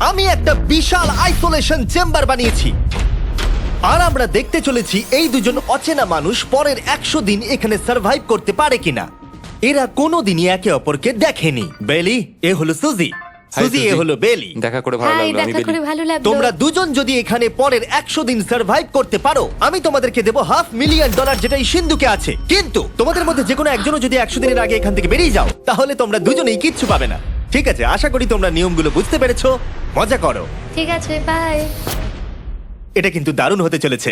আমি একটা বিশাল isolation chamber বানিয়েছি আর আমরা দেখতে চলেছি এই দুজন অচেনা মানুষ পরের 100 দিন এখানে সার্ভাইভ করতে পারে কিনা। এরা কোনোদিনই একে অপরকে দেখেনি। বেলি, এ হলো সুজি, সুজি এ হলো বেলি। দেখা করে ভালো হাই, লাগলো। আমি দেখা বেলি। করে ভালো লাগলো। তোমরা দুজন যদি এখানে পরের 100 দিন সার্ভাইভ করতে পারো, আমি তোমাদেরকে দেবো $500,000, যেটা এই সিন্ধুকে আছে। কিন্তু তোমাদের মধ্যে যে কোনো একজনও যদি 100 দিনের আগে এখান থেকে বেরিয়ে যাও, তাহলে তোমরা দুজনেই কিচ্ছু পাবে না। ঠিক আছে, আশা করি তোমরা নিয়মগুলো বুঝতে পেরেছো। মজা করো। ঠিক আছে, বাই। এটা কিন্তু দারুণ হতে চলেছে।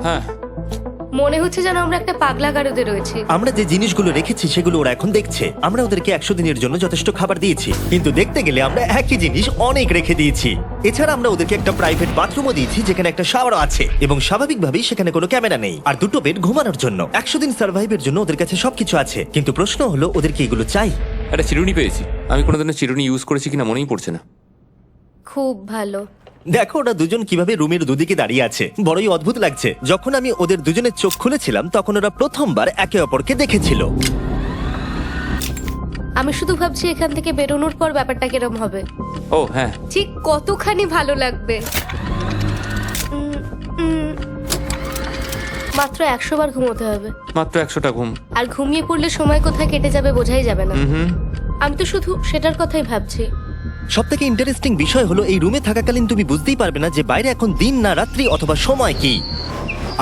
হ্যাঁ, মনে হচ্ছে যেন আমরা একটা পাগলা গারদে রয়েছি। আমরা যে জিনিসগুলো রেখেছি সেগুলো ওরা এখন দেখছে। আমরা ওদেরকে 100 দিনের জন্য যথেষ্ট খাবার দিয়েছি, কিন্তু দেখতে গেলে আমরা একই জিনিস অনেক রেখে দিয়েছি। এছাড়া আমরা ওদেরকে একটা প্রাইভেট বাথরুমও দিয়েছি, যেখানে একটা শাওয়ারও আছে, এবং স্বাভাবিকভাবেই সেখানে কোনো ক্যামেরা নেই, আর দুটো বেড ঘুমানোর জন্য। 100 দিন সার্ভাইভের জন্য ওদের কাছে সবকিছু আছে, কিন্তু প্রশ্ন হলো ওদেরকে এগুলো চাই। একটা চিরুনি পেয়েছি। আমি কোনোদিনও চিরুনি ইউজ করেছি কিনা মনেই পড়ছে না। খুব ভালো। দেখো ওরা দুজন কিভাবে রুমের দুদিকে দাঁড়িয়ে আছে, বড়ই অদ্ভুত লাগছে। যখন আমি ওদের দুজনের চোখ খুলেছিলাম, তখন ওরা প্রথমবার একে অপরকে দেখেছিল। আমি শুধু ভাবছি এখান থেকে বেরোনোর পর ব্যাপারটা কিরম হবে। ও হ্যাঁ, ঠিক কতখানি ভালো লাগবে। মাত্র 100 বার ঘুমোতে হবে, মাত্র 100টা ঘুম। আর ঘুমিয়ে পড়লে সময় কোথায় কেটে যাবে বোঝাই যাবে না। হুম, আমি তো শুধু সেটার কথাই ভাবছি। সব থেকে ইন্টারেস্টিং বিষয় হলো এই রুমে থাকাকালীন তুমি বুঝতেই পারবে না যে বাইরে এখন দিন না রাত্রি অথবা সময় কি।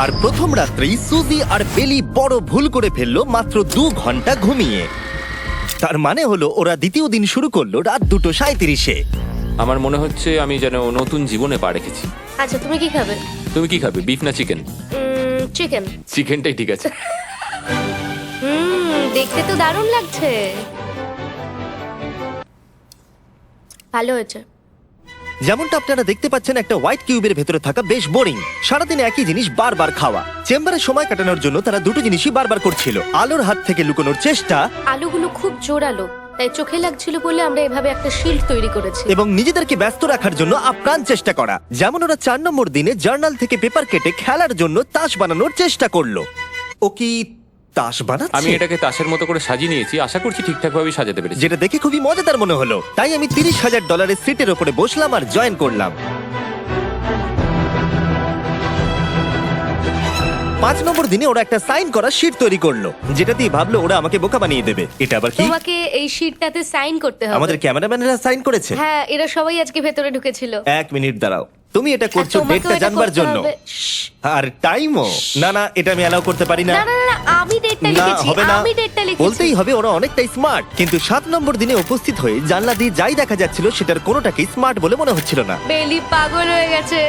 আর প্রথম রাত্রেই সুজি আর বেলি বড় ভুল করে ফেললো মাত্র 2 ঘন্টা ঘুমিয়ে। তার মানে হলো ওরা দ্বিতীয় দিন শুরু করলো রাত 2:37-এ। আমার মনে হচ্ছে আমি যেন নতুন জীবনে পা রেখেছি। আচ্ছা, তুমি কি খাবে? তুমি কি খাবে, বিফ না চিকেন? চিকেন। চিকেনটাই ঠিক আছে। দেখতে তো দারুণ লাগছে। ভালো হয়েছে। যেমনটা আপনারা দেখতে পাচ্ছেন, একটা হোয়াইট কিউবের ভেতরে থাকা বেশ বোরিং। সারাদিন একই জিনিস বারবার খাওয়া। চেম্বারে সময় কাটানোর জন্য তারা দুটো জিনিসই বারবার করছিল: আলোর হাত থেকে লুকোনোর চেষ্টা আলুগুলো খুব জোরালো, তাই চোখে লাগছিল বলে আমরা এভাবে একটা শিল্ড তৈরি করেছি। এবং নিজেদেরকে ব্যস্ত রাখার জন্য আপ্রাণ চেষ্টা করা। যেমন ওরা 4 নম্বর দিনে জার্নাল থেকে পেপার কেটে খেলার জন্য তাস বানানোর চেষ্টা করলো। ও কি তাস বানাচ্ছে? আমি এটাকে তাসের মতো করে সাজিয়ে নিয়েছি, আশা করছি ঠিকঠাক ভাবে সাজাতে পেরেছি। যেটা দেখে খুবই মজাদার মনে হলো, তাই আমি $30,000 সিটের উপরে বসলাম আর জয়েন করলাম। 5 নম্বর দিনে ওরা একটা সাইন করা শিট তৈরি করলো, যেটা দিয়ে ভাবলো ওরা আমাকে বোকা বানিয়ে দেবে। এটা আবার কি? তোমাকে এই শিটটাতে সাইন করতে হবে। আমাদের ক্যামেরাম্যানেরা সাইন করেছে। হ্যাঁ, এরা সবাই আজকে ভেতরে ঢুকেছিল। 1 মিনিট দাঁড়াও, তুমি এটা করছো আর তোমাকেও ডেটটা এটা জানবার করতে জন্য? হবে। শ্শ্। আর টাইমও? না না, এটা আমি অ্যালাউ করতে পারি না। না না না, আমি ডেটটা না, লিখেছি। হবে না। আমি ডেটটা লিখেছি। বলতেই হবে ওরা অনেকটাই স্মার্ট, কিন্তু 7 নম্বর দিনে উপস্থিত হয়ে জানলা দিয়ে যাই দেখা যাচ্ছিল সেটার কোনোটাকেই স্মার্ট বলে মনে হচ্ছিল না। বেলি পাগল হয়ে গেছে।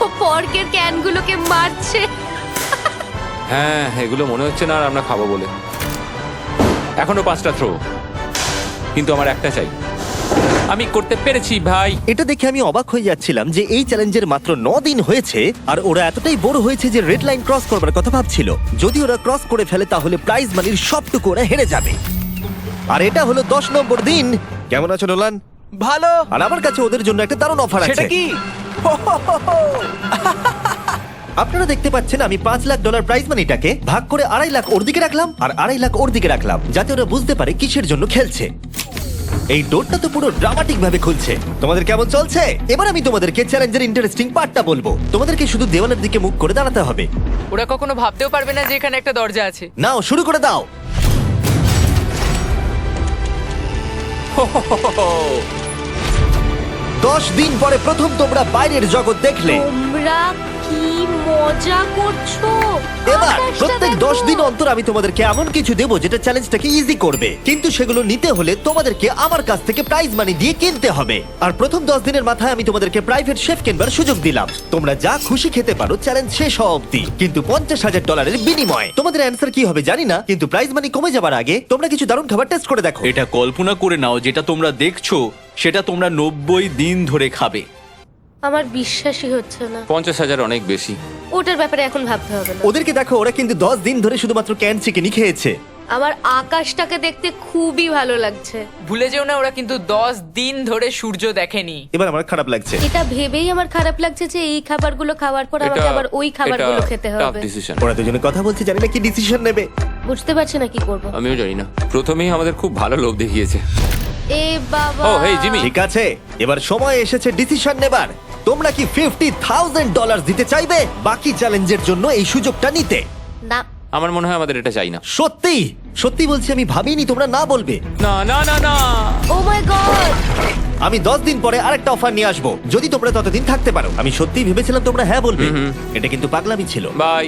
ও পর্কের ক্যানগুলোকে মারছে। হ্যাঁ, এগুলো মনে হচ্ছে না আর আমরা খাবো বলে। এখনো 5টা থ্রো, কিন্তু আমার একটা চাই। আমি করতে পেরেছি ভাই। এটা দেখে আমি অবাক হয়ে যাচ্ছিলাম যে এই চ্যালেঞ্জের মাত্র 9 দিন হয়েছে আর ওরা এতটাই বোর হয়েছে যে রেড লাইন ক্রস করবার কথা ভাবছিল। যদি ওরা ক্রস করে ফেলে তাহলে প্রাইজ মানির সবটুকু ওরা হেরে যাবে। আর এটা হলো 10 নম্বর দিন। কেমন আছো নোলান? ভালো। আর আমার কাছে ওদের জন্য একটা দারুণ অফার আছে। সেটা কি? আপনারা দেখতে পাচ্ছেন আমি $5 লাখ প্রাইজ মানিটাকে ভাগ করে 2.5 লাখ ওর দিকে রাখলাম আর 2.5 লাখ ওর দিকে রাখলাম, যাতে ওরা বুঝতে পারে কিসের জন্য খেলছে। এই ডোরটা তো পুরো ড্রামাটিক ভাবে খুলছে। তোমাদের কেমন চলছে? এবার আমি তোমাদেরকে চ্যালেঞ্জের ইন্টারেস্টিং পার্টটা বলবো। তোমাদেরকে শুধু দেওয়ালের দিকে মুখ করে দাঁড়াতে হবে। ওরা কখনো ভাবতেও পারবে না যে এখানে একটা দরজা আছে। নাও শুরু করে দাও। দশ দিন পরে প্রথম তোমরা বাইরের জগৎ দেখলে। তোমরা কি মজা করছো? এবার আকাশটা প্রত্যেক দেখো। 10 দিন অন্তর আমি তোমাদেরকে এমন কিছু দেবো যেটা চ্যালেঞ্জটাকে ইজি করবে, কিন্তু সেগুলো নিতে হলে তোমাদেরকে আমার কাছ থেকে প্রাইজ মানি দিয়ে কিনতে হবে। আর প্রথম 10 দিনের মাথায় আমি তোমাদেরকে প্রাইভেট শেফ কেনবার সুযোগ দিলাম। তোমরা যা খুশি খেতে পারো চ্যালেঞ্জ শেষ হওয়া অব্দি, কিন্তু $50,000 বিনিময়ে। তোমাদের অ্যান্সার কি হবে জানি না, কিন্তু প্রাইজ মানি কমে যাবার আগে তোমরা কিছু দারুণ খাবার টেস্ট করে দেখো। এটা কল্পনা করে নাও, যেটা তোমরা দেখছো সেটা তোমরা 90 দিন ধরে খাবে। আমার বিশ্বাসই হচ্ছে না। 50,000 অনেক বেশি। ওটার ব্যাপারে এখন ভাবতে হবে না। ওদেরকে দেখো, ওরা কিন্তু 10 দিন ধরে শুধুমাত্র ক্যান চিকেনই খেয়েছে। আমার আকাশটাকে দেখতে খুবই ভালো লাগছে। ভুলে যেও না, ওরা কিন্তু 10 দিন ধরে সূর্য দেখেনি। এবার আমার খারাপ লাগছে। এটা ভেবেই আমার খারাপ লাগছে যে এই খাবারগুলো খাওয়ার পর আমাকে আবার ওই খাবারগুলো খেতে টাফ হবে। ডিসিশন। ওরা দুজনে কথা বলছে, জানি না কি ডিসিশন নেবে। বুঝতে পারছি না কি করব। আমিও জানি না, প্রথমেই আমাদের খুব ভালো লোভ দেখিয়েছে। এ বাবা। ও, হেই, জিমি। ঠিক আছে, এবার সময় এসেছে ডিসিশন নেবার। তোমরা কি $50,000 দিতে চাইবে বাকি চ্যালেঞ্জের জন্য এই সুযোগটা নিতে? না। আমার মনে হয় আমাদের এটা চাই না। সত্যি সত্যি বলছি, আমি ভাবিনি তোমরা না বলবে। না না না না। ও মাই গড। আমি 10 দিন পরে আরেকটা অফার নিয়ে আসবো, যদি তোমরা ততদিন থাকতে পারো। আমি সত্যি ভেবেছিলাম তোমরা হ্যাঁ বলবে। এটা কিন্তু পাগলামি ছিল। বাই।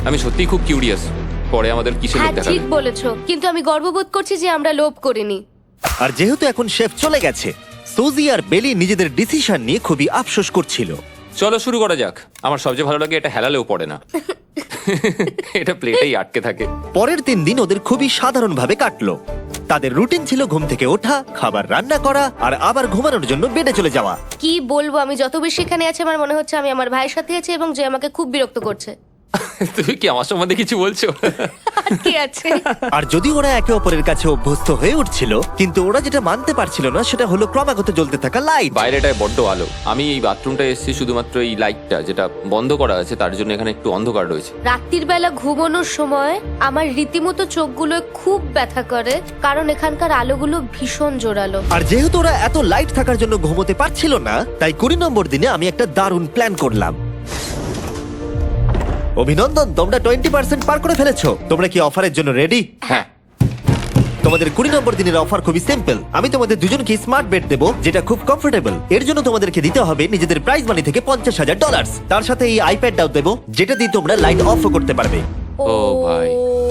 আমি সত্যিই খুব কিউরিয়াস, পরে আমাদের কিসের হ্যাঁ লোভ দেখাবে। ঠিক বলেছো, কিন্তু আমি গর্ববোধ করছি যে আমরা লোভ করিনি। আর যেহেতু এখন শেফ চলে গেছে, সুজি আর বেলি নিজেদের ডিসিশন নিয়ে খুবই আফসোস করছিল। চলো শুরু করা যাক। আমার সবচেয়ে ভালো লাগে এটা হেলালেও পড়ে না। এটা প্লেটেই আটকে থাকে। পরের 3 দিন ওদের খুবই সাধারণভাবে কাটলো। তাদের রুটিন ছিল ঘুম থেকে ওঠা, খাবার রান্না করা আর আবার ঘুমানোর জন্য বেডে চলে যাওয়া। কি বলবো, আমি যত বেশি এখানে আছি আমার মনে হচ্ছে আমি আমার ভাইয়ের সাথে আছি এবং যে আমাকে খুব বিরক্ত করছে। তুমি কি আমার সম্বন্ধে কিছু বলছো? আর কি আছে? আর যদি ওরা একে অপরের কাছে অভ্যস্ত হয়ে উঠছিল, কিন্তু ওরা যেটা মানতে পারছিল না সেটা হলো ক্রমাগত জ্বলতে থাকা লাইট। বাইরেটায় বড্ড আলো। আমি এই বাথরুমটা এসেছি শুধুমাত্র এই লাইটটা যেটা বন্ধ করা আছে তার জন্য এখানে একটু অন্ধকার রয়েছে। রাত্রির বেলা ঘুমানোর সময় আমার রীতিমতো চোখগুলো খুব ব্যথা করে, কারণ এখানকার আলোগুলো ভীষণ জোরালো। আর যেহেতু ওরা এত লাইট থাকার জন্য ঘুমোতে পারছিল না, তাই 20 নম্বর দিনে আমি একটা দারুণ প্ল্যান করলাম। অভিনন্দন, তোমরা 20% পার করে ফেলেছো। তোমরা কি অফারের জন্য রেডি? হ্যাঁ। তোমাদের 20 নম্বর দিনের অফার খুবই সিম্পল। আমি তোমাদের দুজনকে স্মার্ট বেড দেবো, যেটা খুব কমফোর্টেবল। এর জন্য তোমাদেরকে দিতে হবে নিজেদের প্রাইজ মানি থেকে $50,000। তার সাথে এই আইপ্যাডটাও দেবো, যেটা দিয়ে তোমরা লাইট অফ করতে পারবে। ও ভাই।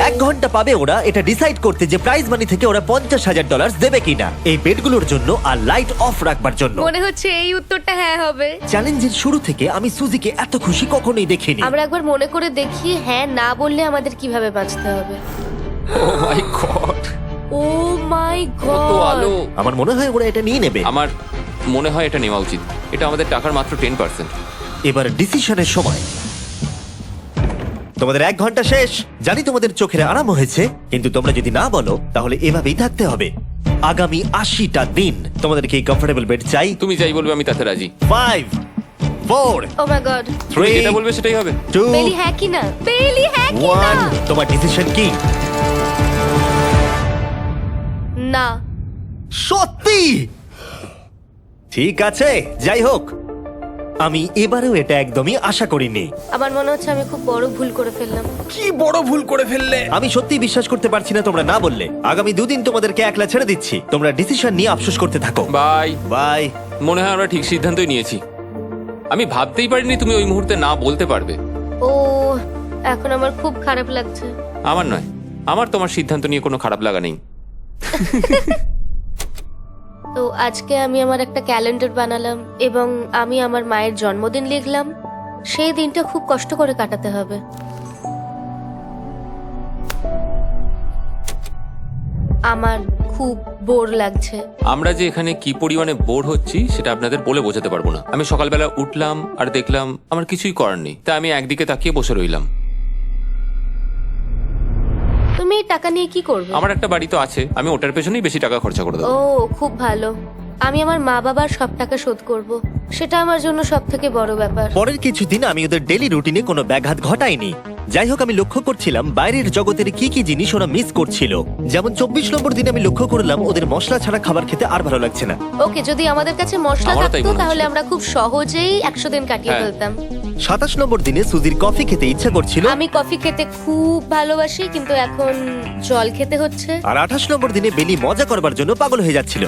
1 ঘন্টা পাবে ওরা এটা ডিসাইড করতে যে প্রাইজ মানি থেকে ওরা $50,000 দেবে কিনা এই বেডগুলোর জন্য আর লাইট অফ রাখবার জন্য। মনে হচ্ছে এই উত্তরটা হ্যাঁ হবে। চ্যালেঞ্জের শুরু থেকে আমি সুজিকে এত খুশি কখনোই দেখিনি। আমরা একবার মনে করে দেখি হ্যাঁ না বললে আমাদের কিভাবে বাঁচতে হবে। ও মাই গড। ও মাই কত গড। আলো। আমার মনে হয় ওরা এটা নিয়ে নেবে। আমার মনে হয় এটা নেওয়া উচিত। এটা আমাদের টাকার মাত্র 10%। এবার ডিসিশনের সময়। তোমাদের 1 ঘন্টা শেষ। জানি তোমাদের চোখের আরাম হয়েছে, কিন্তু তোমরা যদি না বলো তাহলে এভাবেই থাকতে হবে আগামী 80টা দিন। তোমাদেরকে এই কমফোর্টেবল বেড চাই। তুমি যাই বলবে আমি তাতে রাজি। 5 4 ও মাই গড। তুমি 3 যেটা বলবে সেটাই হবে। 2 বেলি হ্যাঁ কি না? বেলি হ্যাঁ কি না? 1 তোমার ডিসিশন কি? না। সত্যি? ঠিক আছে, যাই হোক, আমি এবারেও এটা একদমই আশা করিনি। আমার মনে হচ্ছে আমি খুব বড় ভুল করে ফেললাম। কি বড় ভুল করে ফেললে। আমি সত্যি বিশ্বাস করতে পারছি না তোমরা না বললে। আগামী 2 দিন তোমাদেরকে একলা ছেড়ে দিচ্ছি। তোমরা ডিসিশন নিয়ে আফসোস করতে থাকো। বাই। বাই। মনে হয় আমরা ঠিক সিদ্ধান্তই নিয়েছি। আমি ভাবতেই পারিনি তুমি ওই মুহূর্তে না বলতে পারবে। ও এখন আমার খুব খারাপ লাগছে। আমার নয়, আমার তোমার সিদ্ধান্ত নিয়ে কোনো খারাপ লাগা নেই। তো আজকে আমি আমার একটা ক্যালেন্ডার বানালাম এবং আমি আমার মায়ের জন্মদিন লিখলাম। সেই দিনটা খুব কষ্ট করে কাটাতে হবে। আমার খুব বোর লাগছে। আমরা যে এখানে কি পরিমাণে বোর হচ্ছি সেটা আপনাদের বলে বোঝাতে পারবো না। আমি সকালবেলা উঠলাম আর দেখলাম আমার কিছুই করার নেই, তাই আমি একদিকে তাকিয়ে বসে রইলাম। তুমি এই টাকা নিয়ে কি করবে? আমার একটা বাড়ি তো আছে, আমি ওটার পেছনেই বেশি টাকা খরচা করে ও দেবো। খুব ভালো। আমি আমার মা বাবার সব টাকা শোধ করব। সেটা আমার জন্য সব থেকে বড় ব্যাপার। পরের কিছুদিন আমি ওদের ডেলি রুটিনে কোনো ব্যাঘাত ঘটাইনি। যাই হোক, আমি লক্ষ্য করছিলাম বাইরের জগতের কি কি জিনিস ওরা মিস করছিল। যেমন 24 নম্বর দিনে আমি লক্ষ্য করলাম ওদের মশলা ছাড়া খাবার খেতে আর ভালো লাগছে না। ওকে, যদি আমাদের কাছে মশলা আমারও তাই থাকতো মনে তাহলে হচ্ছিল। আমরা খুব সহজেই 100 দিন কাটিয়ে হ্যাঁ। ফেলতাম। 27 নম্বর দিনে সুজির কফি খেতে ইচ্ছা করছিল, আমি কফি খেতে খুব ভালোবাসি, কিন্তু এখন জল খেতে হচ্ছে। আর 28 নম্বর দিনে বেলি মজা করবার জন্য পাগল হয়ে যাচ্ছিল।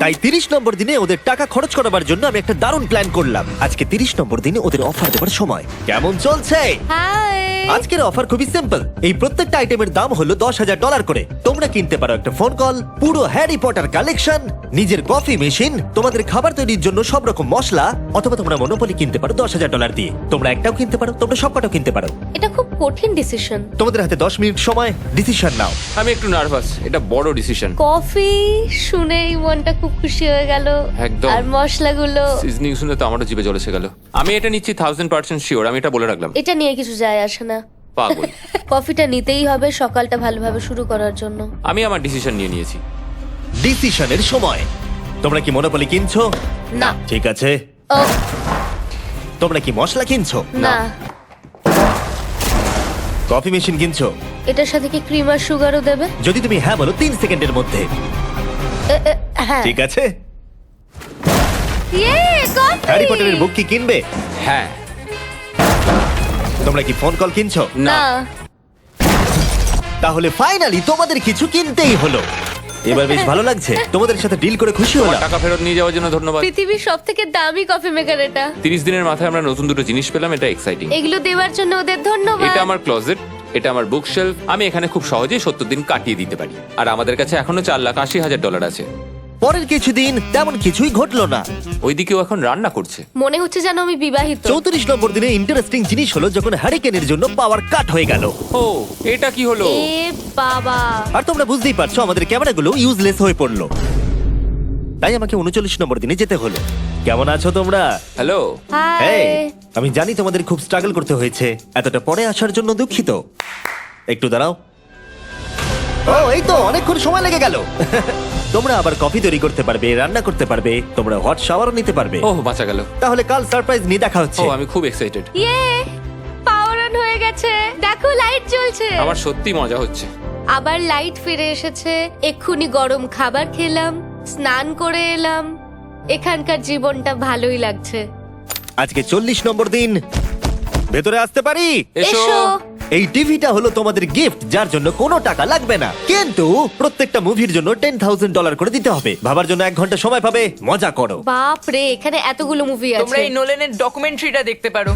তাই 30 নম্বর দিনে ওদের টাকা খরচ করাবার জন্য আমি একটা দারুণ প্ল্যান করলাম। আজকে 30 নম্বর দিনে ওদের অফার দেবার সময়। কেমন চলছে? হাই। আজকের অফার খুবই সিম্পল। এই প্রত্যেকটা আইটেমের দাম হলো $10,000 করে। তোমরা কিনতে পারো একটা ফোন কল, পুরো হ্যারি পটার কালেকশন, নিজের কফি মেশিন, তোমাদের খাবার তৈরির জন্য সব রকম মশলা, অথবা তোমরা মনোপলি কিনতে পারো $10,000 দিয়ে। তোমরা একটাও কিনতে পারো, তোমরা সবকটাও কিনতে পারো। এটা খুব কঠিন ডিসিশন। তোমাদের হাতে 10 মিনিট সময়, ডিসিশন নাও। আমি একটু নার্ভাস, এটা বড় ডিসিশন। কফি শুনেই মনটা খুব খুশি হয়ে গেল। একদম। আর মশলাগুলো। সিজনিং শুনে তো আমারও জিভে জল এসে গেল। আমি এটা নিচ্ছি 1000% শিওর, আমি এটা বলে রাখলাম। এটা নিয়ে কিছু যায় আসে না। পাগল। কফিটা নিতেই হবে সকালটা ভালোভাবে শুরু করার জন্য। আমি আমার ডিসিশন নিয়ে নিয়েছি। ডিসিশনের সময়। তোমরা কি মনোপলি কিনছো? না। ঠিক আছে। ও তোমরা কি মশলা কিনছো? না। কফি মেশিন কিনছো? এটার সাথে কি ক্রিম আর সুগারও দেবে? যদি তুমি হ্যাঁ বলো 3 সেকেন্ডের মধ্যে। হ্যাঁ। ঠিক আছে। ইয়ে, কফি! হ্যারি পটারের বুক কি কিনবে? হ্যাঁ। তোমরা কি ফোন কল কিনছো? না। তাহলে ফাইনালি তোমাদের কিছু কিনতেই হলো। এবার বেশ ভালো লাগছে। তোমাদের সাথে ডিল করে খুশি হলাম। টাকা ফেরত নিয়ে যাওয়ার জন্য ধন্যবাদ। পৃথিবীর সবথেকে দামি কফি মেকার এটা। 30 দিনের মাথায় আমরা নতুন দুটো জিনিস পেলাম, এটা এক্সাইটিং। এগুলো দেওয়ার জন্য ওদের ধন্যবাদ। এটা আমার ক্লোজেট, এটা আমার বুক শেলফ। আমি এখানে খুব সহজেই 70 দিন কাটিয়ে দিতে পারি। আর আমাদের কাছে এখনো $4,80,000 আছে। পরের কিছুদিন তেমন কিছুই ঘটলো না। ওইদিকেও এখন রান্না করছে। মনে হচ্ছে যেন আমি বিবাহিত। 34 নম্বর দিনে ইন্টারেস্টিং জিনিস হলো যখন হ্যারিকেনের জন্য পাওয়ার কাট হয়ে গেল। ও, এটা কি হলো? এ বাবা! আর তোমরা বুঝতেই পারছো আমাদের ক্যামেরাগুলো ইউজলেস হয়ে পড়লো। তাই আমাকে 39 নম্বর দিনে যেতে হলো। কেমন আছো তোমরা? হ্যালো। হাই। এই, আমি জানি তোমাদের খুব স্ট্রাগল করতে হয়েছে। এতটা পরে আসার জন্য দুঃখিত। একটু দাঁড়াও। ও, এই তো অনেকক্ষণ সময় লেগে গেল। তোমরা আবার কফি তৈরি করতে পারবে, রান্না করতে পারবে, তোমরা হট শাওয়ারও নিতে পারবে। ওহ, বাঁচা গেল। তাহলে কাল সারপ্রাইজ নিয়ে দেখা হচ্ছে। ও, আমি খুব এক্সাইটেড। ইয়ে! পাওয়ার অন হয়ে গেছে। দেখো লাইট জ্বলছে। আমার সত্যি মজা হচ্ছে। আবার লাইট ফিরে এসেছে। এক্ষুনি গরম খাবার খেলাম, স্নান করে এলাম। এখানকার জীবনটা ভালোই লাগছে। আজকে 40 নম্বর দিন। ভেতরে আসতে পারি? এসো। এসো। এই টিভিটা হলো তোমাদের গিফট, যার জন্য কোনো টাকা লাগবে না, কিন্তু প্রত্যেকটা মুভির জন্য $10,000 করে দিতে হবে। ভাবার জন্য 1 ঘন্টা সময় পাবে। মজা করো। বাপ রে, এখানে এতগুলো মুভি তোমরা আছে। এই নোলেনের ডকুমেন্টারিটা দেখতে পারো।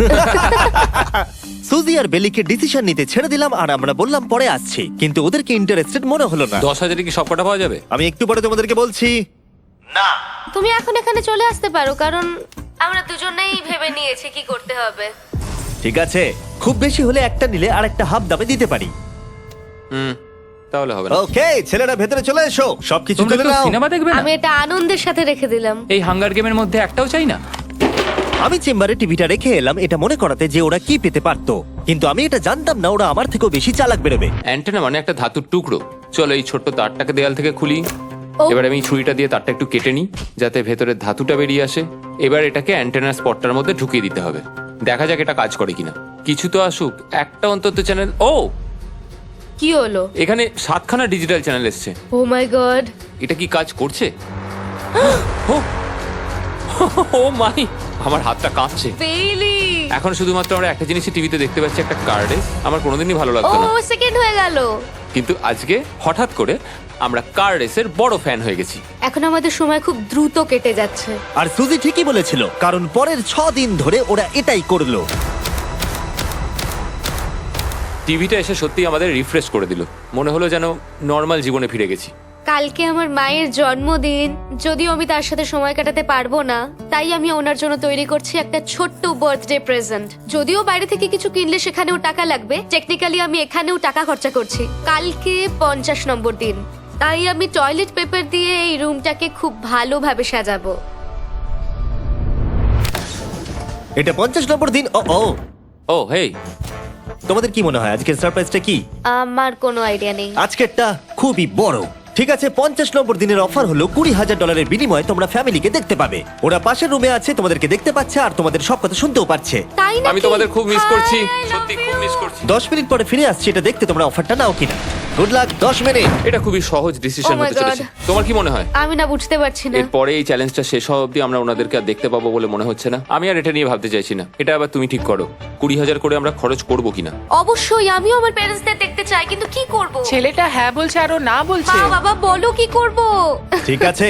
সুজি আর বেলিকে ডিসিশন নিতে ছেড়ে দিলাম আর আমরা বললাম পরে আসছি, কিন্তু ওদেরকে ইন্টারেস্টেড মনে হলো না। 10,000 কি সব কটা পাওয়া যাবে? আমি একটু পরে তোমাদেরকে বলছি। না, তুমি এখন এখানে চলে আসতে পারো, কারণ আমরা দুজনেই ভেবে নিয়েছি কি করতে হবে। ঠিক আছে, খুব বেশি হলে একটা নিলে আর একটা হাফ দামে দিতে পারি। তাহলে হবে না। ওকে, ছেলেরা ভেতরে চলে এসো, সবকিছু তোমরা তুলে কেউ নাও। সিনেমা দেখবে না? আমি এটা আনন্দের সাথে রেখে দিলাম। এই হাঙ্গার গেমের মধ্যে একটাও চাই না। আমি চেম্বারে টিভিটা রেখে এলাম এটা মনে করাতে যে ওরা কি পেতে পারতো, কিন্তু আমি এটা জানতাম না ওরা আমার থেকেও বেশি চালাক বেরোবে। অ্যান্টেনা মানে একটা ধাতুর টুকরো। চলো এই ছোট্ট তারটাকে দেয়াল থেকে খুলি। ও। এবার আমি ছুরিটা দিয়ে তারটা একটু কেটে নিই যাতে ভেতরের ধাতুটা বেরিয়ে আসে। এবার এটাকে অ্যান্টেনার স্পটটার মধ্যে ঢুকিয়ে দিতে হবে। দেখা যাক এটা কাজ করে কিনা। কিছু তো আসুক, একটা অন্তত চ্যানেল। ও, কি হলো? এখানে 7খানা ডিজিটাল চ্যানেল এসছে। ও মাই গড! এটা কি কাজ করছে? ও, ও মাই, আমার হাতটা কাঁপছে। বেইলি! এখন শুধুমাত্র আমরা একটা জিনিসই টিভিতে দেখতে পাচ্ছি, একটা কার্ডে। আমার কোনোদিনই ভালো ও, লাগতো না, সেকেন্ড হয়ে গেল। কিন্তু আজকে হঠাৎ করে আমরা কার রেসের বড় ফ্যান হয়ে গেছি। এখন আমাদের সময় খুব দ্রুত কেটে যাচ্ছে। আর সুজি ঠিকই বলেছিল, কারণ পরের 6 দিন ধরে ওরা এটাই করলো। টিভিটা এসে সত্যি আমাদের রিফ্রেশ করে দিল। মনে হলো যেন নর্মাল জীবনে ফিরে গেছি। কালকে আমার মায়ের জন্মদিন, যদিও আমি তার সাথে সময় কাটাতে পারবো না, তাই আমি ওনার জন্য তৈরি করছি একটা ছোট্ট বার্থডে প্রেজেন্ট। যদিও বাইরে থেকে কিছু কিনলে সেখানেও টাকা লাগবে, টেকনিক্যালি আমি এখানেও টাকা খরচা করছি। কালকে 50 নম্বর দিন, তাই আমি টয়লেট পেপার দিয়ে এই রুমটাকে খুব ভালোভাবে সাজাবো। এটা 50 নম্বর দিন। ও ও, ও হেই, তোমাদের কি মনে হয় আজকের সারপ্রাইজটা কি? আমার কোনো আইডিয়া নেই। আজকেরটা খুবই বড়। ঠিক আছে, 50 নম্বর দিনের অফার হলো $20,000 বিনিময়ে তোমরা ফ্যামিলিকে দেখতে পাবে। ওরা পাশের রুমে আছে, তোমাদেরকে দেখতে পাচ্ছে আর তোমাদের সব কথা শুনতেও পাচ্ছে। তাই না? আমি তোমাদের খুব মিস করছি, সত্যি খুব মিস করছি। 10 মিনিট পরে ফিরে আসছি এটা দেখতে তোমরা অফারটা নাও কিনা। Good luck. 10 মিনিট। এটা খুবই সহজ ডিসিশন Oh my হতে চলেছে। God. তোমার কি মনে হয়? আমি না বুঝতে পারছি না। এরপরে এই চ্যালেঞ্জটা শেষ হওয়া অবধি আমরা ওনাদেরকে আর দেখতে পাবো বলে মনে হচ্ছে না। আমি আর এটা নিয়ে ভাবতে চাইছি না। এটা আবার তুমি ঠিক করো, 20,000 করে আমরা খরচ করবো কিনা। অবশ্যই আমিও আমার প্যারেন্টসদের দেখতে চাই, কিন্তু কি করব? ছেলেটা হ্যাঁ বলছে আর ও না বলছে। মা বাবা বলো কি করব? ঠিক আছে,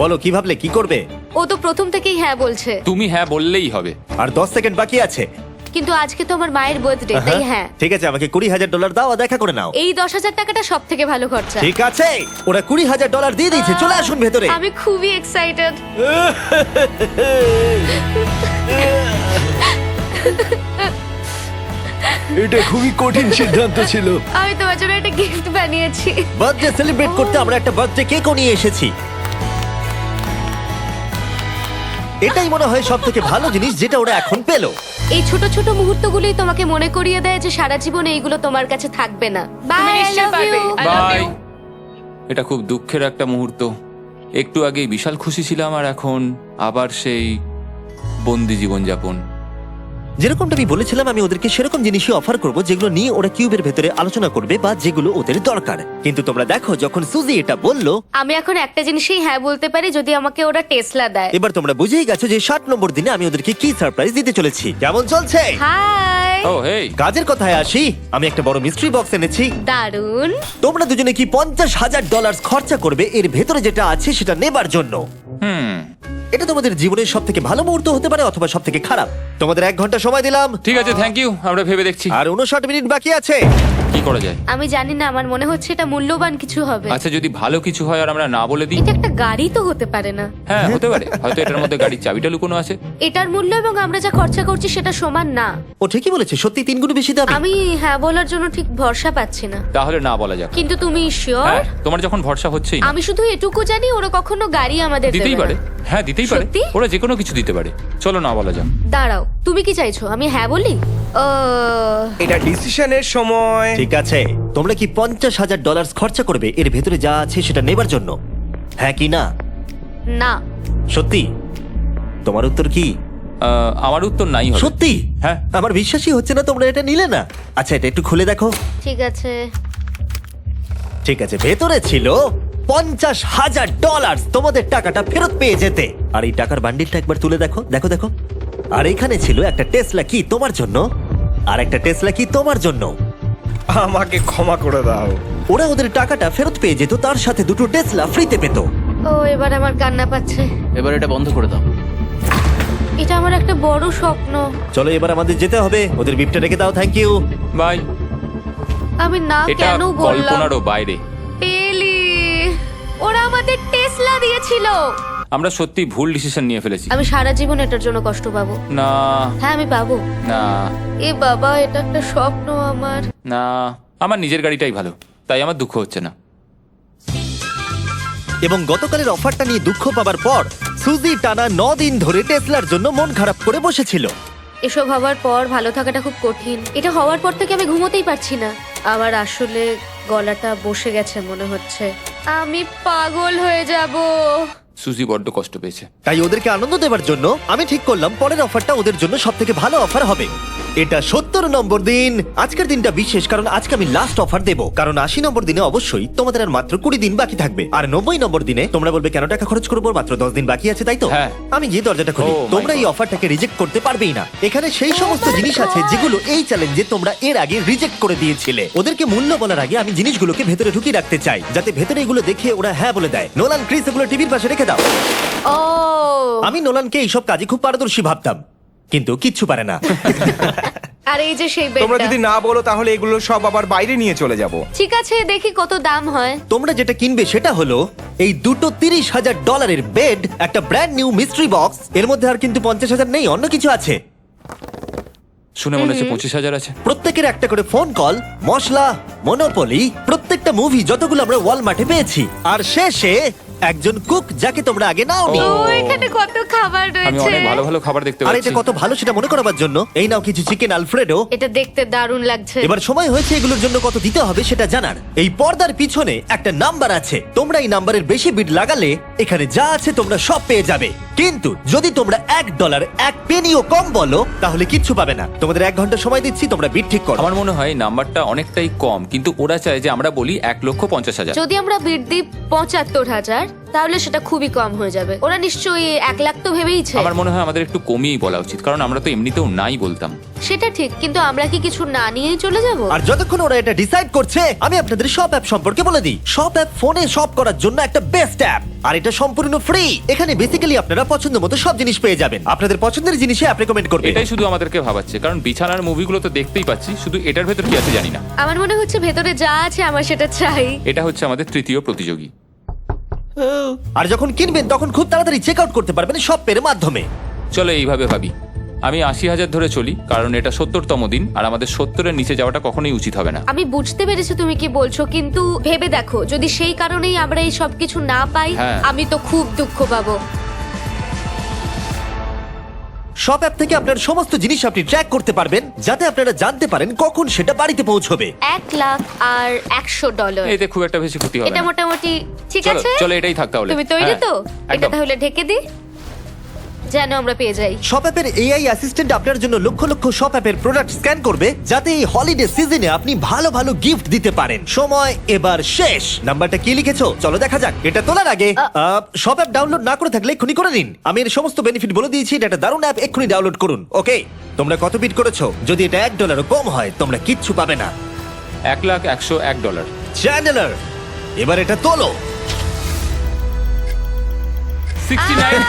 বলো কি ভাবলে, কি করবে? ও তো প্রথম থেকেই হ্যাঁ বলছে। তুমি হ্যাঁ বললেই হবে। আর 10 সেকেন্ড বাকি আছে। কিন্তু আজকে তো আমার মায়ের বার্থডে, তাই হ্যাঁ। ঠিক আছে, আমাকে $20,000 দাও আর দেখা করে নাও। এই 10,000 টাকাটা সব থেকে ভালো খরচা। ঠিক আছে, ওরা $20,000 দিয়ে দিয়েছে। চলে আসুন ভেতরে। আমি খুবই এক্সাইটেড। এটা খুবই কঠিন সিদ্ধান্ত ছিল। আমি তোমার জন্য একটা গিফট বানিয়েছি। বার্থডে সেলিব্রেট করতে আমরা একটা বার্থডে কেকও নিয়ে এসেছি। এটাই মনে হয় সব থেকে ভালো জিনিস যেটা ওরা এখন পেলো। এই ছোট ছোট মুহূর্তগুলোই তোমাকে মনে করিয়ে দেয় যে সারা জীবন এইগুলো তোমার কাছে থাকবে না। বাই, আই নিশ্চয়ই লাভ পারবে। You. I love bye. you. এটা খুব দুঃখের একটা মুহূর্ত। একটু আগেই বিশাল খুশি ছিলাম আর এখন আবার সেই বন্দি জীবনযাপন। যেরকমটা আমি বলেছিলাম, আমি ওদেরকে সেরকম জিনিসই অফার করব যেগুলো নিয়ে ওরা কিউবের ভেতরে আলোচনা করবে বা যেগুলো ওদের দরকার। কিন্তু তোমরা দেখো, যখন সুজি এটা বললো, আমি এখন একটা জিনিসই হ্যাঁ বলতে পারি, যদি আমাকে ওরা টেসলা দেয়। এবার তোমরা বুঝেই গেছো যে 60 নম্বর দিনে আমি ওদেরকে কি সারপ্রাইজ দিতে চলেছি। কেমন চলছে? হাই, ও হেই, কাজের কথায় আসি, আমি একটা বড় মিস্ট্রি বক্স এনেছি। দারুন। তোমরা দুজনে কি $50,000 খরচা করবে এর ভেতরে যেটা আছে সেটা নেবার জন্য? এটা তোমাদের জীবনের সব থেকে ভালো মুহূর্ত হতে পারে অথবা সব থেকে খারাপ। তোমাদের 1 ঘন্টা সময় দিলাম ঠিক আছে, থ্যাংক ইউ, আমরা ভেবে দেখছি আর 59 মিনিট বাকি আছে। কি করা যায়। আমি জানি না, আমার মনে হচ্ছে এটা মূল্যবান কিছু হবে। আচ্ছা, যদি ভালো কিছু হয় আর আমরা না বলে দিই? এটা একটা গাড়ি তো হতে পারে না? হ্যাঁ, হতে পারে। হয়তো এটার মধ্যে গাড়ির চাবিটা লুকোনো আছে। এটার মূল্য এবং আমরা যা খরচা করছি সেটা সমান না। ও ঠিকই বলেছে, সত্যি 3 গুণ বেশি দাম। আমি হ্যাঁ বলার জন্য ঠিক ভরসা পাচ্ছি না। তাহলে না বলা যাক। কিন্তু তুমি শিওর? হ্যাঁ, তোমার যখন ভরসা হচ্ছেই না। আমি শুধু এটুকু জানি, ওরা কখনো গাড়ি আমাদের দিতেই দেবে পারে। না। হ্যাঁ, দিতেই পারে। সত্যি? ওরা যে কোনো কিছু দিতে পারে। চলো না বলা যাক। দাঁড়াও, তুমি কি চাইছো আমি হ্যাঁ বলি? এটা ডিসিশনের সময়। ঠিক আছে, তোমরা কি $50,000 খরচা করবে এর ভেতরে যা আছে সেটা নেবার জন্য? হ্যাঁ কি না? না। সত্যি? তোমার উত্তর কি? আমার উত্তর নাই হবে। সত্যি? হ্যাঁ। আমার বিশ্বাসই হচ্ছে না তোমরা এটা নিলে না। আচ্ছা, এটা একটু খুলে দেখো। ঠিক আছে। ঠিক আছে, ভেতরে ছিল $50,000। তোমাদের টাকাটা ফেরত পেয়ে যেতে। আর এই টাকার বান্ডিলটা একবার তুলে দেখো, দেখো দেখো। আর এখানে ছিল একটা টেসলা কি তোমার জন্য, আর একটা টেসলা কি তোমার জন্য। আমাকে ক্ষমা করে দাও। ওরা ওদের টাকাটা ফেরত পেয়ে যেত, তার সাথে দুটো টেসলা ফ্রিতে পেত। ও, এবার আমার কান্না পাচ্ছে। এবার এটা বন্ধ করে দাও। এটা আমার একটা বড় স্বপ্ন। চলো এবার আমাদের যেতে হবে। ওদের বিপটা রেখে দাও। Thank you. বাই। আমি না এটা কেন বললাম? কল্পনারও বাইরে। পেলি, ওরা আমাদের টেসলা দিয়েছিল। আমরা সত্যি ভুল ডিসিশন নিয়ে ফেলেছি। আমি সারা জীবন এটার জন্য কষ্ট পাবো। না হ্যাঁ, আমি পাবো। না এ বাবা, এটা একটা স্বপ্ন আমার। না, আমার নিজের গাড়িটাই ভালো, তাই আমার দুঃখ হচ্ছে না। এবং গতকালের অফারটা নিয়ে দুঃখ পাবার পর সুজি টানা 9 দিন ধরে টেসলার জন্য মন খারাপ করে বসেছিল। এসব হওয়ার পর ভালো থাকাটা খুব কঠিন। এটা হওয়ার পর থেকে আমি ঘুমোতেই পারছি না। আমার আসলে গলাটা বসে গেছে মনে হচ্ছে। আমি পাগল হয়ে যাব। সুজি বড্ড কষ্ট পেয়েছে। তাই ওদেরকে আনন্দ দেওয়ার জন্য আমি ঠিক করলাম পরের অফারটা ওদের জন্য সব থেকে ভালো অফার হবে। এটা 70 নম্বর দিন। আজকের দিনটা বিশেষ কারণ আজকে আমি লাস্ট অফার দেবো। কারণ 80 নম্বর দিনে অবশ্যই তোমাদের আর মাত্র 20 দিন বাকি থাকবে। আর 90 নম্বর দিনে তোমরা বলবে কেন টাকা খরচ করবো, মাত্র 10 দিন বাকি আছে, তাই তো? হ্যাঁ। আমি গিয়ে দরজাটা খুলি। Oh my তোমরা এই God. অফারটাকে রিজেক্ট করতে পারবেই না। এখানে সেই সমস্ত জিনিস আছে যেগুলো এই চ্যালেঞ্জে তোমরা এর আগে রিজেক্ট করে দিয়েছিলে। ওদেরকে মূল্য বলার আগে আমি জিনিসগুলোকে ভেতরে ঢুকিয়ে রাখতে চাই, যাতে ভেতরে এগুলো দেখে ওরা হ্যাঁ বলে দেয়। নোলান, ক্রিস, এগুলো টিভির পাশে রেখে দাও। ও, আমি নোলানকে এইসব কাজে খুব পারদর্শী ভাবতাম, কিন্তু কিচ্ছু পারে না। আর এই যে সেই তোমরা বেডটা। যদি না বলো তাহলে এগুলো সব আবার বাইরে নিয়ে চলে যাব। ঠিক আছে, দেখি কত দাম হয়। তোমরা যেটা কিনবে সেটা হলো এই দুটো $30,000 বেড, একটা ব্র্যান্ড নিউ মিস্ট্রি বক্স। এর মধ্যে আর কিন্তু 50,000 নেই, অন্য কিছু আছে। শুনে মনে হচ্ছে 25,000 আছে। প্রত্যেকের একটা করে ফোন কল, মশলা, মনোপলি, প্রত্যেকটা মুভি যতগুলো আমরা ওয়ালমার্টে পেয়েছি, আর শেষে একজন কুক যাকে তোমরা আগে নাওনি। ও। ও, এখানে কত খাবার আমি রয়েছে। অনেক ভালো ভালো খাবার দেখতে আর পাচ্ছি। এটা কত ভালো সেটা মনে করাবার জন্য এই নাও কিছু চিকেন আলফ্রেডো। এটা দেখতে দারুণ লাগছে। এবার সময় হয়েছে এগুলোর জন্য কত দিতে হবে সেটা জানার। এই পর্দার পিছনে একটা নাম্বার আছে, তোমরা এই নাম্বারের বেশি বিড লাগালে এখানে যা আছে তোমরা সব পেয়ে যাবে। কিন্তু যদি তোমরা $1 1 পেনিও কম বলো তাহলে কিচ্ছু পাবে না। তোমাদের 1 ঘন্টা সময় দিচ্ছি, তোমরা বিড ঠিক করো। আমার মনে হয় নাম্বারটা অনেকটাই কম, কিন্তু ওরা চায় যে আমরা বলি 1,50,000। যদি আমরা বিড দিই 75,000, তাহলে সেটা খুবই কম হয়ে যাবে। ওরা নিশ্চয়ই 1 লাখ তো ভেবেইছে। আমার মনে হয় আমাদের একটু কমিয়েই বলা উচিত, কারণ আমরা তো এমনিতেও নাই বলতাম। সেটা ঠিক, কিন্তু আমরা কি কিছু না নিয়েই চলে যাব? আর যতক্ষণ ওরা এটা ডিসাইড করছে আমি আপনাদের শপ অ্যাপ সম্পর্কে বলে দিই। শপ অ্যাপ ফোনে শপ করার জন্য একটা বেস্ট অ্যাপ, আর এটা সম্পূর্ণ ফ্রি। এখানে বেসিক্যালি আপনারা পছন্দ মতো সব জিনিস পেয়ে যাবেন। আপনাদের পছন্দের জিনিসে অ্যাপ রেকমেন্ড করবে। এটাই শুধু আমাদেরকে ভাবাচ্ছে, কারণ বিছানার মুভিগুলো তো দেখতেই পাচ্ছি, শুধু এটার ভেতর কি আছে জানি না। আমার মনে হচ্ছে ভেতরে যা আছে আমার সেটা চাই। এটা হচ্ছে আমাদের তৃতীয় প্রতিযোগী। আর যখন কিনবেন তখন খুব তাড়াতাড়ি চেক আউট করতে পারবেন শপের মাধ্যমে। চলো এইভাবে ভাবি। আমি 80,000 ধরে চলি, কারণ এটা 70তম দিন, আর আমাদের 70-এর নিচে যাওয়াটা কখনোই উচিত হবে না। আমি বুঝতে পেরেছি তুমি কি বলছো, কিন্তু ভেবে দেখো যদি সেই কারণেই আমরা এই সব কিছু না পাই, হ্যাঁ। আমি তো খুব দুঃখ পাবো। শপ অ্যাপ থেকে আপনার সমস্ত জিনিস আপনি ট্র্যাক করতে পারবেন, যাতে আপনারা জানতে পারেন কখন সেটা বাড়িতে পৌঁছবে। 1 লাখ আর $100। এতে খুব একটা বেশি ক্ষতি হবে এটা না। মোটামুটি ঠিক চলো আছে। চলো এটাই থাক তাহলে। তুমি তৈরি হ্যাঁ, তো? এটা একদম। তাহলে ঢেকে দি। যেন আমরা পেয়ে যাই। শপ অ্যাপের এআই অ্যাসিস্ট্যান্ট আপনার জন্য লক্ষ লক্ষ শপ অ্যাপের প্রোডাক্ট স্ক্যান করবে, যাতে এই হলিডে সিজনে আপনি ভালো ভালো গিফট দিতে পারেন। সময় এবার শেষ। নাম্বারটা কি লিখেছো চলো দেখা যাক। এটা তোলার আগে শপ অ্যাপ ডাউনলোড না করে থাকলে এক্ষুনি করে নিন। আমি এর সমস্ত বেনিফিট বলে দিয়েছি। এটা একটা দারুণ অ্যাপ, এক্ষুনি ডাউনলোড করুন। ওকে, তোমরা কত বিট করেছো? যদি এটা $1 কম হয় তোমরা কিচ্ছু পাবে না। $1,101 চ্যানেলার, এবার এটা তোলো। 69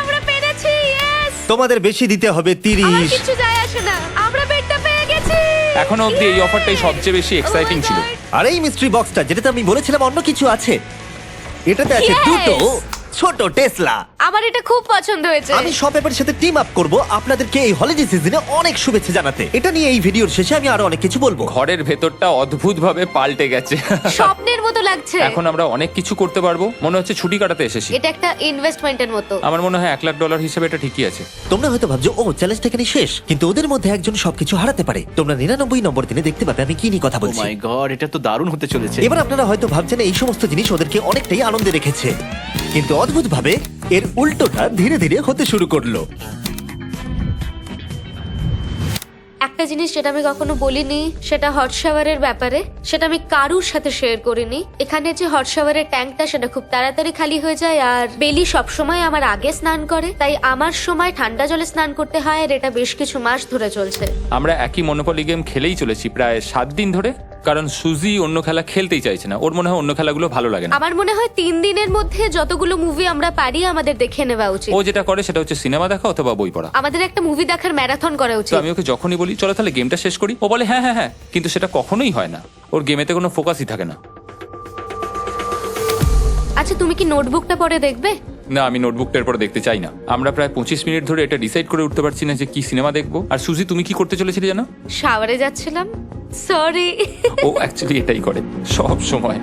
আমরা পেরেছি, ইয়েস! তোমাদের বেশি দিতে হবে আমার 30। কিছু যায় আসে না, আমরা বেডটা পেয়ে গেছি। এখনো অবধি এই অফারটাই সবচেয়ে বেশি এক্সাইটিং ছিল। আর এই মিস্ট্রি বক্সটা, যেটাতে আমি বলেছিলাম অন্য কিছু আছে, এটাতে আছে Yes! দুটো ছোট টেসলা। আমার এটা খুব পছন্দ হয়েছে। আমি শপ অ্যাপের সাথে টিম আপ করব আপনাদেরকে এই হলিডে সিজনে অনেক শুভেচ্ছা জানাতে। এটা নিয়ে এই ভিডিওর শেষে আমি আরো অনেক কিছু বলবো। ঘরের ভেতরটা অদ্ভুতভাবে পাল্টে গেছে। স্বপ্নের মতো লাগছে। এখন আমরা অনেক কিছু করতে পারবো, মনে হচ্ছে ছুটি কাটাতে এসেছি। এটা একটা ইনভেস্টমেন্টের মতো। আমার মনে হয় $1,00,000 হিসেবে এটা ঠিকই আছে। তোমরা হয়তো ভাবছো ও চ্যালেঞ্জটা এখানে শেষ, কিন্তু ওদের মধ্যে একজন সবকিছু হারাতে পারে। তোমরা 99 নম্বর দিনে দেখতে পাবে আমি কি নিয়ে কথা ও বলছি। মাই গড, এটা তো দারুণ হতে চলেছে। এবার আপনারা হয়তো ভাবছেন এই সমস্ত জিনিস ওদেরকে অনেকটাই আনন্দে রেখেছে, কিন্তু অদ্ভুতভাবে এর উল্টোটা ধীরে ধীরে হতে শুরু করলো। একটা জিনিস যেটা আমি কখনো বলিনি, সেটা হট শাওয়ারের ব্যাপারে। সেটা আমি কারুর সাথে শেয়ার করিনি। এখানে যে হট শাওয়ারের ট্যাঙ্কটা, সেটা খুব তাড়াতাড়ি খালি হয়ে যায়। আর বেলি সবসময় আমার আগে স্নান করে, তাই আমার সময় ঠান্ডা জলে স্নান করতে হয়। আর এটা বেশ কিছু মাস ধরে চলছে। আমরা একই মনোপলি গেম খেলেই চলেছি প্রায় 7 দিন ধরে, কারণ সুজি অন্য খেলা খেলতেই চাইছে না। ওর মনে হয় অন্য খেলাগুলো ভালো লাগে না। আমার মনে হয় 3 দিনের মধ্যে যতগুলো মুভি আমরা পারি আমাদের দেখে নেওয়া উচিত। ও যেটা করে সেটা হচ্ছে সিনেমা দেখা অথবা বই পড়া। আমাদের একটা মুভি দেখার ম্যারাথন করা তো উচিত। আমি ওকে যখনই বলি চলো তাহলে গেমটা শেষ করি, ও বলে হ্যাঁ হ্যাঁ হ্যাঁ, কিন্তু সেটা কখনোই হয় না। ওর গেমেতে কোনো ফোকাসই থাকে না। আচ্ছা, তুমি কি নোটবুকটা পরে দেখবে? না, আমি নোটবুকটার পর দেখতে চাই না। আমরা প্রায় 25 মিনিট ধরে এটা ডিসাইড করে উঠতে পারছি না যে কি সিনেমা দেখবো। আর সুজি, তুমি কি করতে চলেছিলে জানো? শাওয়ারে যাচ্ছিলাম। সরি। ও অ্যাকচুয়ালি এটাই করে সব সময়।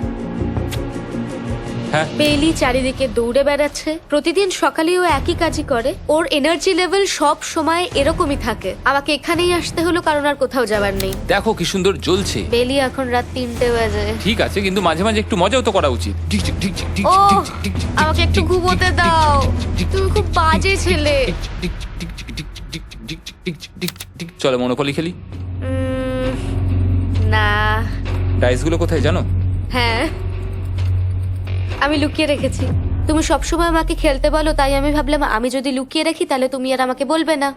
হ্যাঁ, বেলি চারিদিকে দৌড়ে বেড়াচ্ছে। প্রতিদিন সকালে ও একই কাজই করে। ওর এনার্জি লেভেল সব সময় এরকমই থাকে। আমাকে এখানেই আসতে হলো, কারণ আর কোথাও যাবার নেই। দেখো কি সুন্দর জ্বলছে। বেলি এখন রাত 3টে বাজে। ঠিক আছে, কিন্তু মাঝে মাঝে একটু মজাও তো করা উচিত। ও, আমাকে একটু ঘুমোতে দাও। তুমি খুব বাজে ছেলে। চলো মনোপলি খেলি। না। ডাইসগুলো কোথায় জানো? হ্যাঁ, আমি লুকিয়ে রেখেছি। তুমি সবসময় আমাকে খেলতে বলো, তাই আমি ভাবলাম আমি যদি লুকিয়ে রাখি তাহলে তুমি আর আমাকে বলবে না।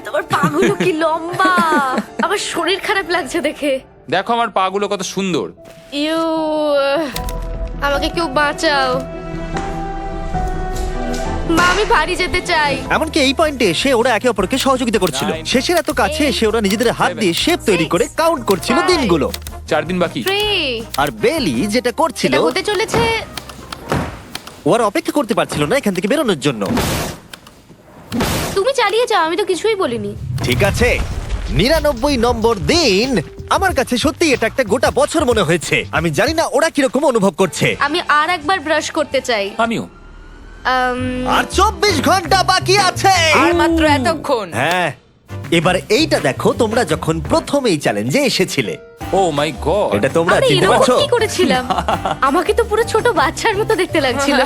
তোমার পাগুলো কি লম্বা! আমার শরীর খারাপ লাগছে দেখে। দেখো আমার পাগুলো কত সুন্দর। ইউ, আমাকে কেউ বাঁচাও। মা, আমি বাড়ি যেতে চাই। এমনকি এই পয়েন্টে এসে ওরা একে অপরকে সহযোগিতা করছিল। Nine, শেষের এত কাছে এসে ওরা নিজেদের হাত দিয়ে শেপ তৈরি করে কাউন্ট করছিল five, দিনগুলো। 4 দিন বাকি। 3। আর বেলি যেটা করছিল, এটা হতে চলেছে। ও আর অপেক্ষা করতে পারছিল না এখান থেকে বেরোনোর জন্য। তুমি চালিয়ে যাও, আমি তো কিছুই বলিনি। ঠিক আছে, 99 নম্বর দিন। আমার কাছে সত্যি এটা একটা গোটা বছর মনে হয়েছে। আমি জানি না ওরা কিরকম অনুভব করছে। আমি আর একবার ব্রাশ করতে চাই। আমিও। আর 24 ঘন্টা বাকি আছে। আর মাত্র এতক্ষণ। হ্যাঁ, এবার এইটা দেখো, তোমরা যখন প্রথম এই চ্যালেঞ্জে এসেছিলে, ও মাই গড। এটা তোমরা আরে চিনতে এরকম পারছো? কি করেছিলাম? আমাকে তো পুরো ছোট বাচ্চার মতো দেখতে লাগছিল।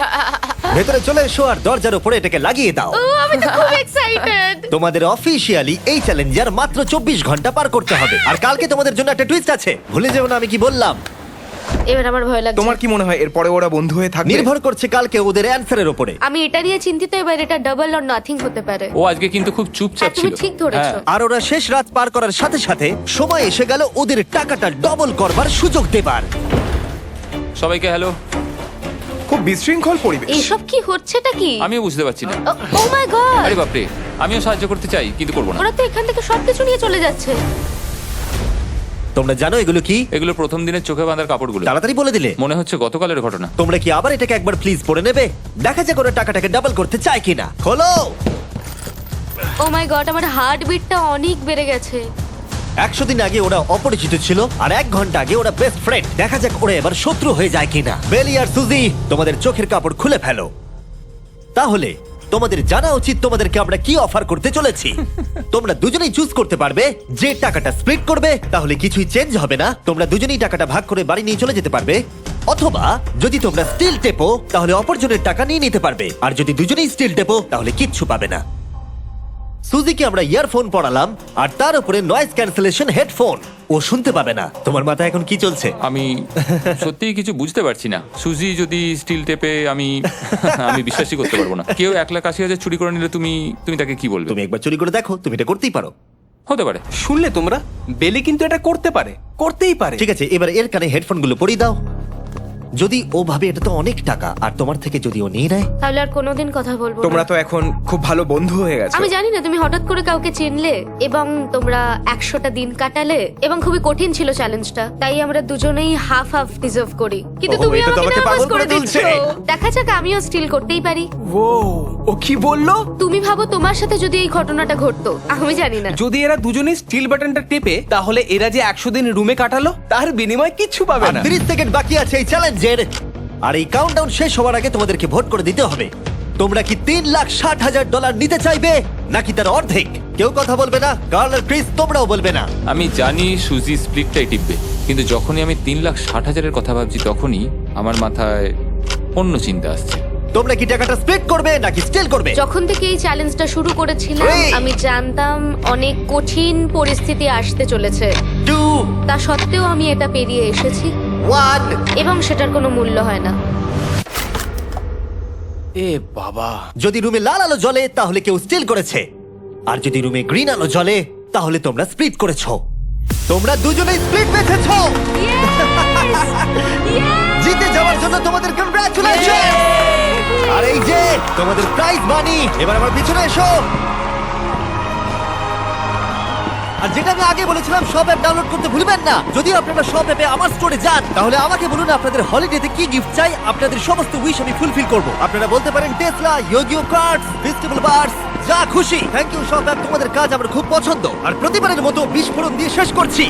ভেতরে চলে এসো আর দরজার উপরে এটাকে লাগিয়ে দাও। ও, আমি তো খুব এক্সাইটেড। তোমাদের অফিসিয়ালি এই চ্যালেঞ্জে আর মাত্র 24 ঘন্টা পার করতে হবে। আর কালকে তোমাদের জন্য একটা টুইস্ট আছে, ভুলে যেও না আমি কি বললাম। এবার আমার ভয় লাগছে। তোমার কি মনে হয় এরপরে ওরা বন্ধু হয়ে থাকবে? নির্ভর করছে কালকে ওদের অ্যানসারের উপরে। আমি এটা নিয়ে চিন্তিত। এবার এটা ডাবল অর নাথিং হতে পারে। ও আজকে কিন্তু খুব চুপচাপ হ্যাঁ, তুমি ছিল। ঠিক ধরেছো। হ্যাঁ। আর ওরা শেষ রাত পার করার সাথে সাথে সময় এসে গেল ওদের টাকাটা ডবল করবার সুযোগ দেবার। সবাইকে হ্যালো। খুব বিশৃঙ্খল পরিবেশ। এসব কি হচ্ছেটা কি? আমিও বুঝতে পারছি না। ও মাই গড! আরে বাপরে, আমিও সাহায্য করতে চাই কিন্তু করবো না। ওরা তো এখান থেকে সবকিছু নিয়ে চলে যাচ্ছে। তোমরা জানো এগুলো কি? এগুলো প্রথম দিনের চোখে বাঁধার কাপড়গুলো। তাড়াতাড়ি বলে দিলে। মনে হচ্ছে গতকালের ঘটনা। তোমরা কি আবার এটাকে একবার প্লিজ পড়ে নেবে? দেখা যাক ওরা টাকাটাকে ডাবল করতে চায় কিনা। খোলো। ও মাই গড, আমার হার্ট বিটটা অনেক বেড়ে গেছে। 100 দিন আগে ওরা অপরিচিত ছিল, আর 1 ঘন্টা আগে ওরা বেস্ট ফ্রেন্ড। দেখা যাক ওরা এবার শত্রু হয়ে যায় কিনা। বেলি আর সুজি, তোমাদের চোখের কাপড় খুলে ফেলো। তাহলে তোমাদের জানা উচিত তোমাদেরকে আমরা কি অফার করতে চলেছি। তোমরা দুজনেই চুজ করতে পারবে যে টাকাটা স্প্লিট করবে, তাহলে কিছুই চেঞ্জ হবে না, তোমরা দুজনেই টাকাটা ভাগ করে বাড়ি নিয়ে চলে যেতে পারবে। অথবা যদি তোমরা স্টিল টেপো তাহলে অপরজনের টাকা নিয়ে নিতে পারবে, আর যদি দুজনেই স্টিল টেপো তাহলে কিচ্ছু পাবে না। সুজিকে আমরা ইয়ারফোন পড়ালাম আর তার উপরে নয়েজ ক্যান্সেলেশন হেডফোন, ও শুনতে পাবে না। তোমার মাথায় এখন কি চলছে? আমি সত্যিই কিছু বুঝতে পারছি না। সুজি যদি স্টিল টেপে আমি বিশ্বাসই করতে পারবো না। কেউ 1,80,000 চুরি করে নিলে তুমি তাকে কি বলবে? তুমি একবার চুরি করে দেখো, তুমি এটা করতেই পারো। হতে পারে। শুনলে তোমরা, বেলি কিন্তু এটা করতে পারে, করতেই পারে। ঠিক আছে, এবার এর কানে হেডফোনগুলো পরিয়ে দাও। যদি ও ভাবে এটা তো অনেক টাকা, আর তোমার থেকে যদি ও নিয়ে নেয়, তাহলে আর কোনোদিন কথা বলবো না। তোমরা তো এখন খুব ভালো বন্ধু হয়ে গেছো। আমি জানি না তুমি হঠাৎ করে কাউকে চিনলে এবং তোমরা 100টা দিন কাটালে এবং খুবই কঠিন ছিল চ্যালেঞ্জটা, তাই আমরা দুজনেই হাফ হাফ ডিজার্ভ করি। কিন্তু ওহো, তুমি এটা তো আমাকে আমাকে নার্ভাস পাগল করে করে দিচ্ছ। তুলছে। দেখা যাক, আমিও স্টিল করতেই পারি। ও কি বললো? তুমি ভাবো তোমার সাথে যদি এই ঘটনাটা ঘটতো, আমি জানি না। যদি এরা দুজনেই স্টিল বাটনটা টেপে, তাহলে এরা যে 100 দিন রুমে কাটালো তার বিনিময়ে কিচ্ছু পাবে আর না। 30 সেকেন্ড বাকি আছে এই চ্যালেঞ্জের, আর এই কাউন্টডাউন শেষ হওয়ার আগে তোমাদেরকে ভোট করে দিতে হবে। তোমরা কি $3,60,000 নিতে চাইবে নাকি তার অর্ধেক? কেউ কথা বলবে না। কার্ল আর ক্রিস, তোমরাও বলবে না। আমি জানি সুজি স্প্লিটটাই টিপবে, কিন্তু যখনই আমি 3,60,000-এর কথা ভাবছি তখনই আমার মাথায় অন্য চিন্তা আসছে। তোমরা কি টাকাটা স্প্লিট করবে নাকি স্টিল করবে? যখন থেকে এই চ্যালেঞ্জটা শুরু করেছিলাম, Three. আমি জানতাম অনেক কঠিন পরিস্থিতি আসতে চলেছে। 2, তা সত্ত্বেও আমি এটা পেরিয়ে এসেছি 1। এবং সেটার কোনো মূল্য হয় না। এ বাবা, যদি রুমে লাল আলো জ্বলে তাহলে কেউ স্টিল করেছে, আর যদি রুমে গ্রিন আলো জ্বলে তাহলে তোমরা স্প্লিট করেছো। তোমরা দুজনেই স্প্লিট বেঁচেছো। জিতে যাওয়ার জন্য তোমাদের কংগ্রাচুলেশন। আর এই যে তোমাদের প্রাইজ মানি। এবার আমার পিছনে এসো। আর যেটা আমি আগে বলেছিলাম, সব অ্যাপ ডাউনলোড করতে ভুলবেন না। যদি আপনারা সব অ্যাপে আমার স্টোরে যান, তাহলে আমাকে বলুন আপনাদের হলিডেতে কি গিফট চাই। আপনাদের সমস্ত উইশ আমি ফুলফিল করব। আপনারা বলতে পারেন টেসলা, ইয়োগিও কার্ডস, ফেস্টিভ্যাল বার্স, যা খুশি। থ্যাংক ইউ সব অ্যাপ, তোমাদের কাজ আমার খুব পছন্দ। আর প্রতিবারের মতো বিস্ফোরণ দিয়ে শেষ করছি।